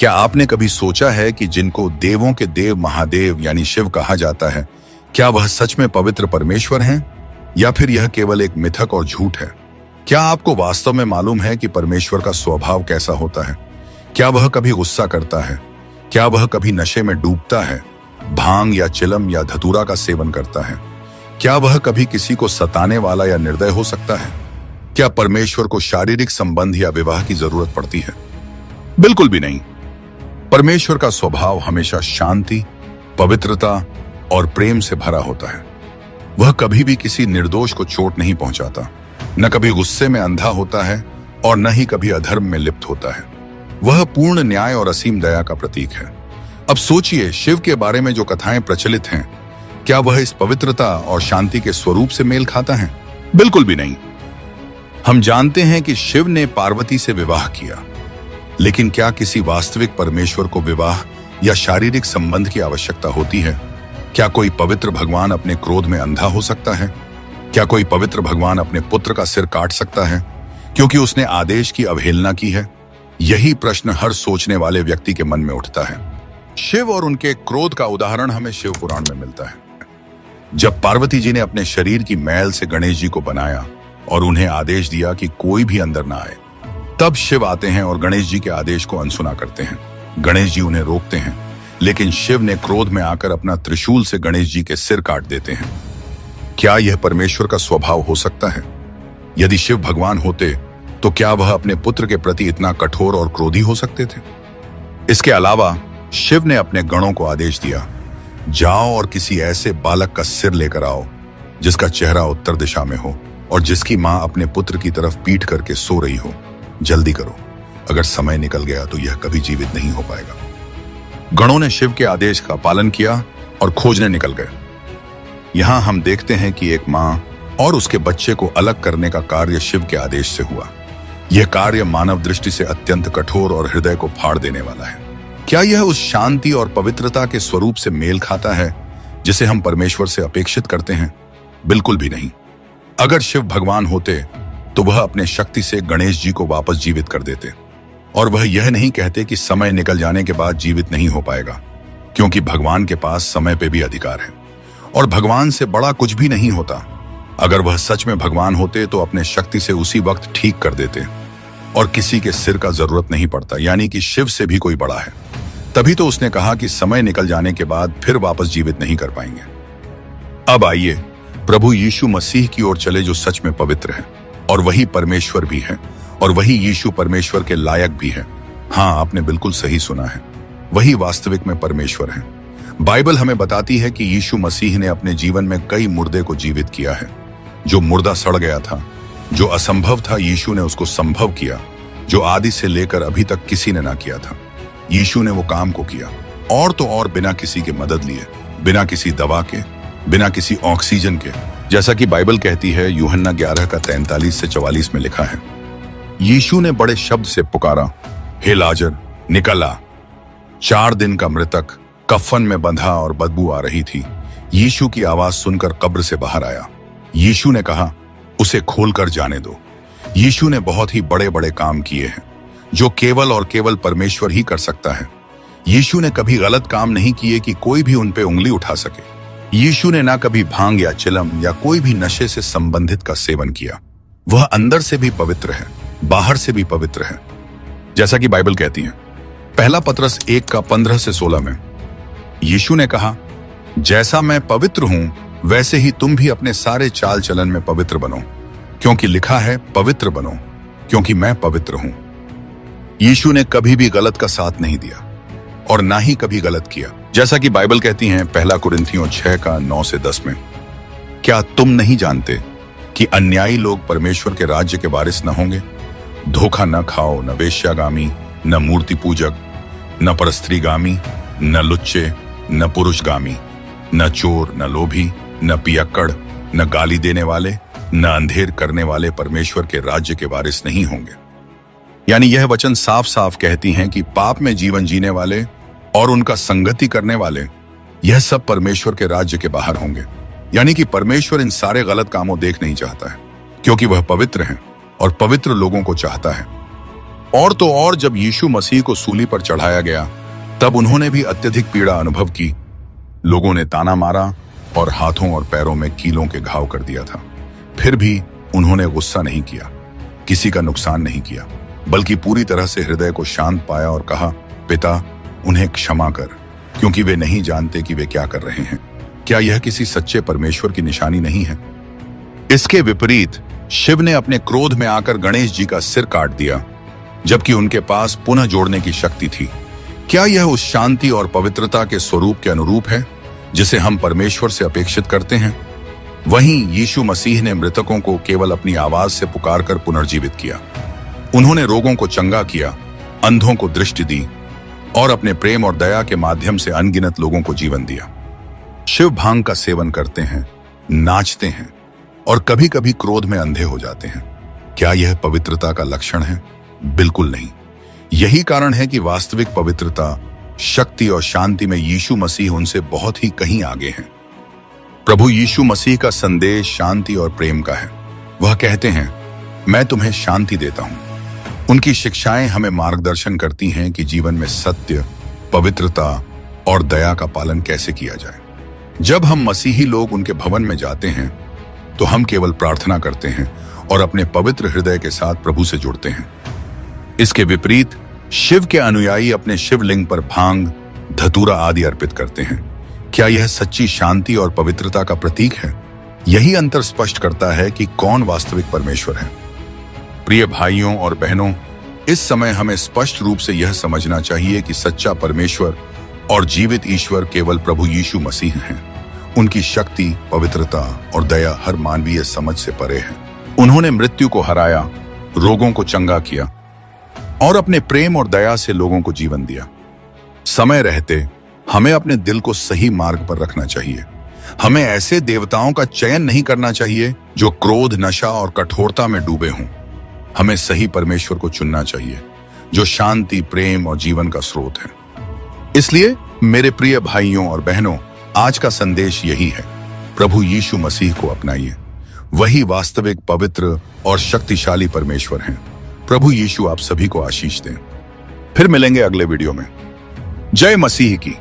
क्या आपने कभी सोचा है कि जिनको देवों के देव महादेव यानी शिव कहा जाता है, क्या वह सच में पवित्र परमेश्वर हैं या फिर यह केवल एक मिथक और झूठ है? क्या आपको वास्तव में मालूम है कि परमेश्वर का स्वभाव कैसा होता है? क्या वह कभी गुस्सा करता है? क्या वह कभी नशे में डूबता है, भांग या चिलम या धतूरा का सेवन करता है? क्या वह कभी किसी को सताने वाला या निर्दय हो सकता है? क्या परमेश्वर को शारीरिक संबंध या विवाह की जरूरत पड़ती है? बिल्कुल भी नहीं। परमेश्वर का स्वभाव हमेशा शांति, पवित्रता और प्रेम से भरा होता है। वह कभी भी किसी निर्दोष को चोट नहीं पहुंचाता, न कभी गुस्से में अंधा होता है और न ही कभी अधर्म में लिप्त होता है। वह पूर्ण न्याय और असीम दया का प्रतीक है। अब सोचिए, शिव के बारे में जो कथाएं प्रचलित हैं, क्या वह इस पवित्रता और शांति के स्वरूप से मेल खाता है? बिल्कुल भी नहीं। हम जानते हैं कि शिव ने पार्वती से विवाह किया, लेकिन क्या किसी वास्तविक परमेश्वर को विवाह या शारीरिक संबंध की आवश्यकता होती है? क्या कोई पवित्र भगवान अपने क्रोध में अंधा हो सकता है? क्या कोई पवित्र भगवान अपने पुत्र का सिर काट सकता है क्योंकि उसने आदेश की अवहेलना की है? यही प्रश्न हर सोचने वाले व्यक्ति के मन में उठता है। शिव और उनके क्रोध का उदाहरण हमें शिव पुराण में मिलता है। जब पार्वती जी ने अपने शरीर की मैल से गणेश जी को बनाया और उन्हें आदेश दिया कि कोई भी अंदर ना आए, तब शिव आते हैं और गणेश जी के आदेश को अनसुना करते हैं। गणेश जी उन्हें रोकते हैं, लेकिन शिव ने क्रोध में आकर अपना त्रिशूल से गणेश जी के सिर काट देते हैं। क्या यह परमेश्वर का स्वभाव हो सकता है? यदि शिव भगवान होते तो क्या वह अपने पुत्र के प्रति इतना कठोर और क्रोधी हो सकते थे? इसके अलावा शिव ने अपने गणों को आदेश दिया, जाओ और किसी ऐसे बालक का सिर लेकर आओ जिसका चेहरा उत्तर दिशा में हो और जिसकी मां अपने पुत्र की तरफ पीठ करके सो रही हो। जल्दी करो, अगर समय निकल गया तो यह कभी जीवित नहीं हो पाएगा। गणों ने शिव के आदेश का पालन किया और खोजने निकल गए। यहां हम देखते हैं कि एक मां और उसके बच्चे को अलग करने का कार्य शिव के आदेश से हुआ। यह कार्य मानव दृष्टि से अत्यंत कठोर और हृदय को फाड़ देने वाला है। क्या यह उस शांति और पवित्रता के स्वरूप से मेल खाता है जिसे हम परमेश्वर से अपेक्षित करते हैं? बिल्कुल भी नहीं। अगर शिव भगवान होते तो वह अपने शक्ति से गणेश जी को वापस जीवित कर देते, और वह यह नहीं कहते कि समय निकल जाने के बाद जीवित नहीं हो पाएगा, क्योंकि भगवान के पास समय पे भी अधिकार है और भगवान से बड़ा कुछ भी नहीं होता। अगर वह सच में भगवान होते तो अपने शक्ति से उसी वक्त ठीक कर देते और किसी के सिर का जरूरत नहीं पड़ता, यानी कि शिव से भी कोई बड़ा है। तभी तो उसने कहा कि समय निकल जाने के बाद फिर वापस जीवित नहीं कर पाएंगे। अब आइए प्रभु यीशु मसीह की ओर चले, जो सच में पवित्र है और वही परमेश्वर भी है और वही यीशु परमेश्वर के लायक भी है। हाँ, आपने बिल्कुल सही सुना है, वही वास्तविक में परमेश्वर है। बाइबल हमें बताती है कि यीशु मसीह ने अपने जीवन में कई मुर्दे को जीवित किया है। जो मुर्दा सड़ गया था, जो असंभव था, यीशु ने उसको संभव किया। जो आदि से लेकर अभी तक किसी ने ना किया था, यीशु ने वो काम को किया, और तो और बिना किसी की मदद लिए, बिना किसी दवा के, बिना किसी ऑक्सीजन के। जैसा कि बाइबल कहती है, यूहन्ना 11 का 43 से 44 में लिखा है, यीशु ने बड़े शब्द से पुकारा, हे लाजर निकल आ। 4 दिन का मृतक कफन में बंधा और बदबू आ रही थी। यीशु की आवाज सुनकर कब्र से बाहर आया। यीशु ने कहा, उसे खोलकर जाने दो। यीशु ने बहुत ही बड़े बड़े काम किए हैं जो केवल और केवल परमेश्वर ही कर सकता है। यीशु ने कभी गलत काम नहीं किए कि कोई भी उन पे उंगली उठा सके। यीशु ने ना कभी भांग या चिलम या कोई भी नशे से संबंधित का सेवन किया। वह अंदर से भी पवित्र है, बाहर से भी पवित्र है। जैसा कि बाइबल कहती है, पहला पतरस 1 का 15 से 16 में, यीशु ने कहा, जैसा मैं पवित्र हूं वैसे ही तुम भी अपने सारे चाल चलन में पवित्र बनो, क्योंकि लिखा है, पवित्र बनो क्योंकि मैं पवित्र हूं। यीशु ने कभी भी गलत का साथ नहीं दिया और ना ही कभी गलत किया। जैसा कि बाइबल कहती है, पहला कुरिन्थियों 6 का 9 से 10 में, क्या तुम नहीं जानते कि अन्यायी लोग परमेश्वर के राज्य के वारिस न होंगे? धोखा न खाओ, न वेश्यागामी, न मूर्ति पूजक, न परस्त्रीगामी, न लुच्चे, न पुरुषगामी, न चोर, न लोभी, न पियक्कड़, न गाली देने वाले, न अंधेर करने वाले परमेश्वर के राज्य के वारिस नहीं होंगे। यानी यह वचन साफ साफ कहती हैं कि पाप में जीवन जीने वाले और उनका संगति करने वाले, यह सब परमेश्वर के राज्य के बाहर होंगे। यानी कि परमेश्वर इन सारे गलत कामों देख नहीं चाहता है, क्योंकि वह पवित्र है और पवित्र लोगों को चाहता है। और तो और जब यीशु मसीह को सूली पर चढ़ाया गया तब उन्होंने भी अत्यधिक पीड़ा अनुभव की। लोगों ने ताना मारा और हाथों और पैरों में कीलों के घाव कर दिया था। फिर भी उन्होंने गुस्सा नहीं किया, किसी का नुकसान नहीं किया, बल्कि पूरी तरह से हृदय को शांत पाया और कहा, पिता, उन्हें क्षमा कर, क्योंकि वे नहीं जानते कि वे क्या कर रहे हैं। क्या यह किसी सच्चे परमेश्वर की निशानी नहीं है? इसके विपरीत शिव ने अपने क्रोध में आकर गणेश जी का सिर काट दिया, जबकि उनके पास पुनः जोड़ने की शक्ति थी। क्या यह उस शांति और पवित्रता के स्वरूप के अनुरूप है जिसे हम परमेश्वर से अपेक्षित करते हैं? वहीं यीशु मसीह ने मृतकों को केवल अपनी आवाज से पुकारकर पुनर्जीवित किया। उन्होंने रोगों को चंगा किया, अंधों को दृष्टि दी और अपने प्रेम और दया के माध्यम से अनगिनत लोगों को जीवन दिया। शिव भांग का सेवन करते हैं, नाचते हैं और कभी कभी क्रोध में अंधे हो जाते हैं। क्या यह पवित्रता का लक्षण है? बिल्कुल नहीं। यही कारण है कि वास्तविक पवित्रता, शक्ति और शांति में यीशु मसीह उनसे बहुत ही कहीं आगे हैं। प्रभु यीशु मसीह का संदेश शांति और प्रेम का है। वह कहते हैं, मैं तुम्हें शांति देता हूं। उनकी शिक्षाएं हमें मार्गदर्शन करती हैं कि जीवन में सत्य, पवित्रता और दया का पालन कैसे किया जाए। जब हम मसीही लोग उनके भवन में जाते हैं तो हम केवल प्रार्थना करते हैं और अपने पवित्र हृदय के साथ प्रभु से जुड़ते हैं। इसके विपरीत शिव के अनुयायी अपने शिवलिंग पर भांग, धतूरा आदि अर्पित करते हैं। क्या यह सच्ची शांति और पवित्रता का प्रतीक है? यही अंतर स्पष्ट करता है कि कौन वास्तविक परमेश्वर है। प्रिय भाइयों और बहनों, इस समय हमें स्पष्ट रूप से यह समझना चाहिए कि सच्चा परमेश्वर और जीवित ईश्वर केवल प्रभु यीशु मसीह हैं। उनकी शक्ति, पवित्रता और दया हर मानवीय समझ से परे है। उन्होंने मृत्यु को हराया, रोगों को चंगा किया और अपने प्रेम और दया से लोगों को जीवन दिया। समय रहते हमें अपने दिल को सही मार्ग पर रखना चाहिए। हमें ऐसे देवताओं का चयन नहीं करना चाहिए जो क्रोध, नशा और कठोरता में डूबे हों। हमें सही परमेश्वर को चुनना चाहिए जो शांति, प्रेम और जीवन का स्रोत है। इसलिए मेरे प्रिय भाइयों और बहनों, आज का संदेश यही है, प्रभु यीशु मसीह को अपनाइए। वही वास्तविक, पवित्र और शक्तिशाली परमेश्वर हैं। प्रभु यीशु आप सभी को आशीष दें। फिर मिलेंगे अगले वीडियो में। जय मसीह की।